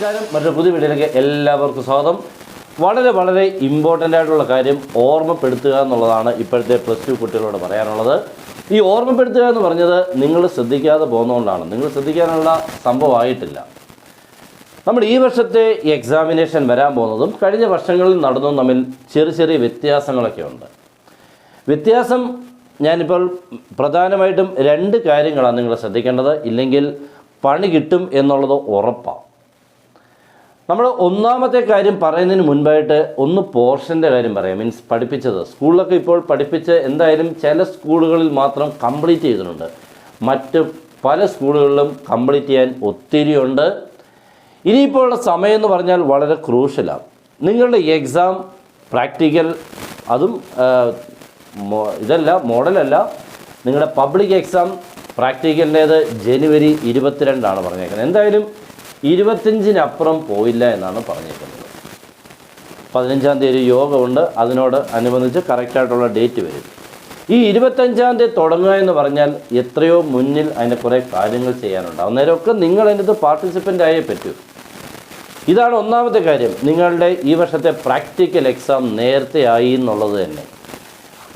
നമസ്കാരം. മറ്റൊരു പുതിയ വീഡിയോയിലേക്ക് എല്ലാവർക്കും സ്വാഗതം. വളരെ ഇമ്പോർട്ടൻ്റ് ആയിട്ടുള്ള കാര്യം ഓർമ്മപ്പെടുത്തുക എന്നുള്ളതാണ് ഇപ്പോഴത്തെ +2 കുട്ടികളോട് പറയാനുള്ളത്. ഈ ഓർമ്മപ്പെടുത്തുക എന്ന് പറഞ്ഞത് നിങ്ങൾ ശ്രദ്ധിക്കാതെ പോകുന്നതുകൊണ്ടാണ്. നിങ്ങൾ ശ്രദ്ധിക്കാനുള്ള സംഭവമായിട്ടില്ല. നമ്മൾ ഈ വർഷത്തെ എക്സാമിനേഷൻ വരാൻ പോകുന്നതും കഴിഞ്ഞ വർഷങ്ങളിൽ നടന്നതും തമ്മിൽ ചെറിയ വ്യത്യാസങ്ങളൊക്കെ ഉണ്ട്. വ്യത്യാസം ഞാനിപ്പോൾ പ്രധാനമായിട്ടും 2 കാര്യങ്ങളാണ് നിങ്ങൾ ശ്രദ്ധിക്കേണ്ടത്. ഇല്ലെങ്കിൽ പണി കിട്ടും എന്നുള്ളത് ഉറപ്പാണ്. നമ്മൾ ഒന്നാമത്തെ കാര്യം പറയുന്നതിന് മുൻപായിട്ട് ഒന്ന് പോർഷൻ്റെ കാര്യം പറയാം. മീൻസ് പഠിപ്പിച്ചത് സ്കൂളിലൊക്കെ ഇപ്പോൾ പഠിപ്പിച്ച് എന്തായാലും ചില സ്കൂളുകളിൽ മാത്രം കംപ്ലീറ്റ് ചെയ്തിട്ടുണ്ട്. മറ്റ് പല സ്കൂളുകളിലും കംപ്ലീറ്റ് ചെയ്യാൻ ഒത്തിരിയുണ്ട്. ഇനിയിപ്പോൾ ഉള്ള സമയം എന്ന് പറഞ്ഞാൽ വളരെ ക്രൂഷ്യലാണ്. നിങ്ങളുടെ എക്സാം പ്രാക്ടിക്കൽ, അതും മോഡലല്ല, നിങ്ങളുടെ പബ്ലിക് എക്സാം പ്രാക്ടിക്കലിൻ്റേത് ജനുവരി 22 പറഞ്ഞേക്കുന്നത്. എന്തായാലും 25-നപ്പുറം പോയില്ല എന്നാണ് പറഞ്ഞേക്കുന്നത്. 15-ാം തീയതി ഒരു യോഗമുണ്ട്, അതിനോട് അനുബന്ധിച്ച് കറക്റ്റായിട്ടുള്ള ഡേറ്റ് വരും. ഈ 25-ാം തീയതി തുടങ്ങുക എന്ന് പറഞ്ഞാൽ എത്രയോ മുന്നിൽ അതിൻ്റെ കുറേ കാര്യങ്ങൾ ചെയ്യാനുണ്ട്. അന്നേരമൊക്കെ നിങ്ങൾ അതിനകത്ത് പാർട്ടിസിപ്പൻ്റ് ആയേ പറ്റൂ. ഇതാണ് ഒന്നാമത്തെ കാര്യം. നിങ്ങളുടെ ഈ വർഷത്തെ പ്രാക്ടിക്കൽ എക്സാം നേരത്തെ ആയി എന്നുള്ളത് തന്നെ.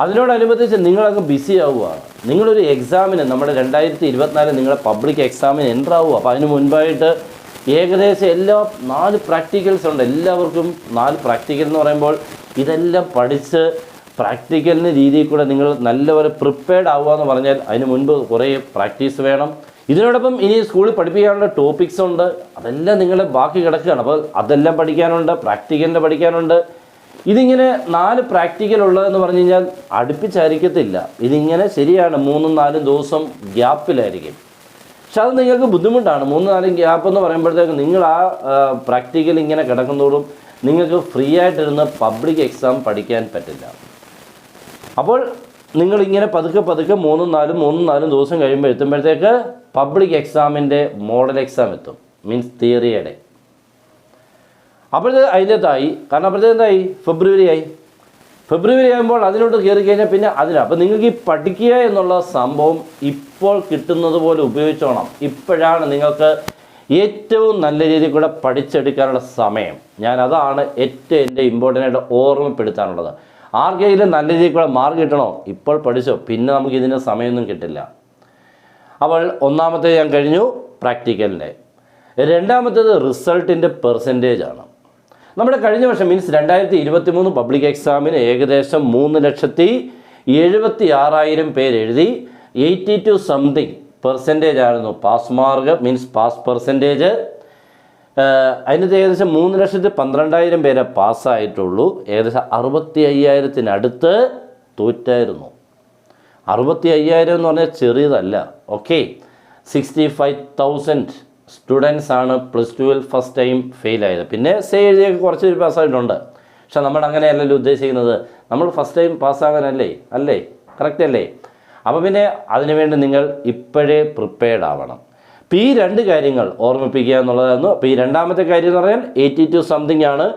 അതിനോടനുബന്ധിച്ച് നിങ്ങളങ്ങ് ബിസി ആവുകയാണ്. നിങ്ങളൊരു എക്സാമിന്, നമ്മുടെ 2024 നിങ്ങളുടെ പബ്ലിക് എക്സാമിന് എൻ്റർ ആവുക. അപ്പോൾ അതിന് മുൻപായിട്ട് ഏകദേശം എല്ലാ 4 പ്രാക്ടിക്കൽസ് ഉണ്ട്. എല്ലാവർക്കും 4 പ്രാക്ടിക്കൽ എന്ന് പറയുമ്പോൾ ഇതെല്ലാം പഠിച്ച് പ്രാക്ടിക്കലിന് രീതിയിൽ കൂടെ നിങ്ങൾ നല്ലപോലെ പ്രിപ്പയർഡ് ആവുക എന്ന് പറഞ്ഞാൽ അതിന് മുൻപ് കുറേ പ്രാക്ടീസ് വേണം. ഇതിനോടൊപ്പം ഇനി സ്കൂളിൽ പഠിപ്പിക്കാനുള്ള ടോപ്പിക്സ് ഉണ്ട്, അതെല്ലാം നിങ്ങളുടെ ബാക്കി കിടക്കുകയാണ്. അപ്പോൾ അതെല്ലാം പഠിക്കാനുണ്ട്, പ്രാക്ടിക്കലിൻ്റെ പഠിക്കാനുണ്ട്. ഇതിങ്ങനെ 4 പ്രാക്ടിക്കൽ ഉള്ളതെന്ന് പറഞ്ഞു കഴിഞ്ഞാൽ അടുപ്പിച്ചായിരിക്കത്തില്ല. ഇതിങ്ങനെ ശരിയാണ് 3-4 ദിവസം ഗ്യാപ്പിലായിരിക്കും. പക്ഷെ അത് നിങ്ങൾക്ക് ബുദ്ധിമുട്ടാണ്. 3-4 ഗ്യാപ്പ് എന്ന് പറയുമ്പോഴത്തേക്ക് നിങ്ങൾ ആ പ്രാക്ടിക്കൽ ഇങ്ങനെ കിടക്കുന്നതോടും നിങ്ങൾക്ക് ഫ്രീ ആയിട്ടിരുന്ന് പബ്ലിക് എക്സാം പഠിക്കാൻ പറ്റില്ല. അപ്പോൾ നിങ്ങളിങ്ങനെ പതുക്കെ 3-4 ദിവസം കഴിയുമ്പോൾ എത്തുമ്പോഴത്തേക്ക് പബ്ലിക് എക്സാമിൻ്റെ മോഡൽ എക്സാം എത്തും. മീൻസ് തിയറിയുടെ. അപ്പോഴത്തെ അതിൻ്റെതായി, കാരണം അപ്പോഴത്തേക്ക് എന്തായി, ഫെബ്രുവരി ആകുമ്പോൾ അതിലോട്ട് കയറി കഴിഞ്ഞാൽ പിന്നെ അപ്പോൾ നിങ്ങൾക്ക് ഈ പഠിക്കുക എന്നുള്ള സംഭവം ഇപ്പോൾ കിട്ടുന്നത് പോലെ ഉപയോഗിച്ചോണം. ഇപ്പോഴാണ് നിങ്ങൾക്ക് ഏറ്റവും നല്ല രീതിയിൽ കൂടെ പഠിച്ചെടുക്കാനുള്ള സമയം. അതാണ് ഏറ്റവും എൻ്റെ ഇമ്പോർട്ടൻ്റ് ആയിട്ട് ഓർമ്മപ്പെടുത്താനുള്ളത്. ആർക്കെങ്കിലും നല്ല രീതിയിൽ കൂടെ മാർക്ക് കിട്ടണോ, ഇപ്പോൾ പഠിച്ചോ, പിന്നെ നമുക്ക് ഇതിന് സമയമൊന്നും കിട്ടില്ല. അപ്പോൾ ഒന്നാമത്തെ ഞാൻ കഴിഞ്ഞു പ്രാക്ടിക്കലിൻ്റെ. രണ്ടാമത്തേത് റിസൾട്ടിൻ്റെ പെർസെൻറ്റേജാണ്. നമ്മുടെ കഴിഞ്ഞ വർഷം മീൻസ് 2023 പബ്ലിക് എക്സാമിന് ഏകദേശം 3,76,000 പേര് എഴുതി. 82 സംതിങ് പെർസെൻറ്റേജ് ആയിരുന്നു pass mark, means pass percentage. അതിനകത്ത് ഏകദേശം 3,12,000 പേരെ പാസ്സായിട്ടുള്ളൂ. ഏകദേശം 65,000-അടുത്ത് തോറ്റായിരുന്നു. 65,000 എന്ന് പറഞ്ഞാൽ ചെറിയതല്ല. ഓക്കെ, 65,000 സ്റ്റുഡൻസ് ആണ് +2 ഫസ്റ്റ് ടൈം ഫെയിലായത്. പിന്നെ എഴുതിയൊക്കെ കുറച്ച് പേര് പാസ്സായിട്ടുണ്ട്. പക്ഷെ നമ്മൾ അങ്ങനെയല്ലല്ലോ ഉദ്ദേശിക്കുന്നത്. നമ്മൾ ഫസ്റ്റ് ടൈം പാസ്സാകാനല്ലേ, കറക്റ്റ് അല്ലേ? അപ്പോൾ പിന്നെ അതിനുവേണ്ടി നിങ്ങൾ ഇപ്പോഴേ പ്രിപ്പയർഡ് ആവണം. അപ്പോൾ ഈ 2 കാര്യങ്ങൾ ഓർമ്മിപ്പിക്കുക എന്നുള്ളതായിരുന്നു. അപ്പോൾ ഈ രണ്ടാമത്തെ കാര്യം എന്ന് പറഞ്ഞാൽ 82 സംതിങ് ആണ്.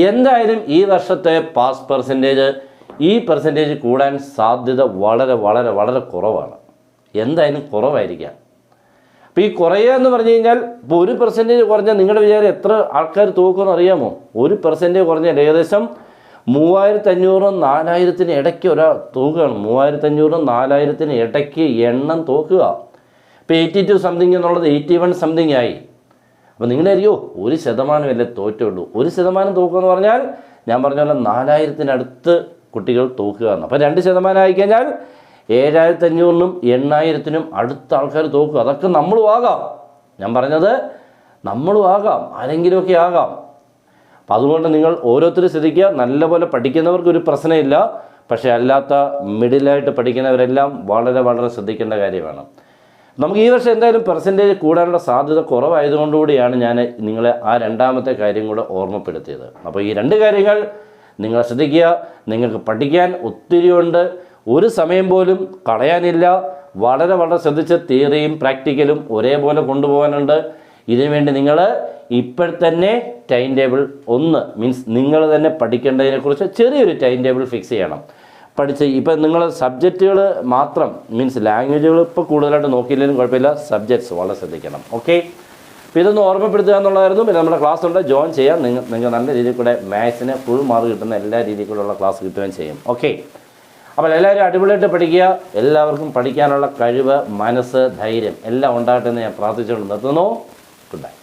എന്തായാലും ഈ വർഷത്തെ പാസ് പെർസെൻറ്റേജ്, ഈ പെർസെൻറ്റേജ് കൂടാൻ സാധ്യത വളരെ കുറവാണ്. എന്തായാലും കുറവായിരിക്കാം. അപ്പോൾ ഈ കുറയുക എന്ന് പറഞ്ഞു കഴിഞ്ഞാൽ ഇപ്പോൾ 1% കുറഞ്ഞാൽ നിങ്ങളുടെ വിചാരം എത്ര ആൾക്കാർ തോക്കുമെന്ന് അറിയാമോ? 1% കുറഞ്ഞാൽ ഏകദേശം 3,500-4,000 ഇടയ്ക്ക് ഒരാൾ തോക്കുകയാണ്. 3,500-4,000 ഇടയ്ക്ക് എണ്ണം തോക്കുക. ഇപ്പോൾ 82 സംതിങ് എന്നുള്ളത് 81 സംതിങ് ആയി. അപ്പോൾ നിങ്ങളറിയോ 1% തോറ്റുള്ളൂ. 1% തോക്കുക എന്ന് പറഞ്ഞാൽ ഞാൻ പറഞ്ഞ പോലെ 4,000-അടുത്ത് കുട്ടികൾ തോക്കുക എന്ന്. അപ്പോൾ 2% ആയിക്കഴിഞ്ഞാൽ 7,500-നും 8,000-നും അടുത്ത ആൾക്കാർ തോക്കുക. അതൊക്കെ നമ്മളും ആകാം. ഞാൻ പറഞ്ഞത് നമ്മളും ആകാം, ആരെങ്കിലുമൊക്കെ ആകാം. അപ്പം അതുകൊണ്ട് നിങ്ങൾ ഓരോരുത്തരും ശ്രദ്ധിക്കുക. നല്ലപോലെ പഠിക്കുന്നവർക്ക് ഒരു പ്രശ്നമില്ല. പക്ഷേ അല്ലാത്ത മിഡിലായിട്ട് പഠിക്കുന്നവരെല്ലാം വളരെ ശ്രദ്ധിക്കേണ്ട കാര്യമാണ്. നമുക്ക് ഈ വർഷം എന്തായാലും പെർസെൻറ്റേജ് കൂടാനുള്ള സാധ്യത കുറവായതുകൊണ്ടുകൂടിയാണ് ഞാൻ നിങ്ങളെ ആ രണ്ടാമത്തെ കാര്യം കൂടെ ഓർമ്മപ്പെടുത്തിയത്. അപ്പോൾ ഈ 2 കാര്യങ്ങൾ നിങ്ങൾ ശ്രദ്ധിക്കുക. നിങ്ങൾക്ക് പഠിക്കാൻ ഒത്തിരിയുണ്ട്, ഒരു സമയം പോലും കളയാനില്ല. വളരെ ശ്രദ്ധിച്ച് തിയറിയും പ്രാക്ടിക്കലും ഒരേപോലെ കൊണ്ടുപോകാനുണ്ട്. ഇതിനുവേണ്ടി നിങ്ങൾ ഇപ്പോഴത്തന്നെ ടൈം ടേബിൾ മീൻസ് നിങ്ങൾ തന്നെ പഠിക്കേണ്ടതിനെക്കുറിച്ച് ചെറിയൊരു ടൈം ടേബിൾ ഫിക്സ് ചെയ്യണം. പഠിച്ച് ഇപ്പം നിങ്ങൾ സബ്ജക്റ്റുകൾ മാത്രം മീൻസ് ലാംഗ്വേജുകൾ ഇപ്പോൾ കൂടുതലായിട്ട് നോക്കിയില്ലെങ്കിലും കുഴപ്പമില്ല, സബ്ജക്ട്സ് വളരെ ശ്രദ്ധിക്കണം. ഓക്കെ, അപ്പോൾ ഇതൊന്ന് ഓർമ്മപ്പെടുത്തുക എന്നുള്ളതായിരുന്നു. പിന്നെ നമ്മുടെ ക്ലാസ് ഉണ്ട്, ജോയിൻ ചെയ്യാം. നിങ്ങൾക്ക് നല്ല രീതിയിൽ കൂടെ മാത്സിന് ഫുൾ മാർക്ക് കിട്ടുന്ന എല്ലാ രീതിയിൽ കൂടെയുള്ള ക്ലാസ് കിട്ടുകയും ചെയ്യും. ഓക്കെ, അപ്പോൾ എല്ലാവരും അടിപൊളിയായിട്ട് പഠിക്കുക. എല്ലാവർക്കും പഠിക്കാനുള്ള കഴിവ്, മനസ്സ്, ധൈര്യം എല്ലാം ഉണ്ടാകട്ടെ എന്ന് ഞാൻ പ്രാർത്ഥിച്ചുകൊണ്ട് നിർത്തുന്നു. Good bye.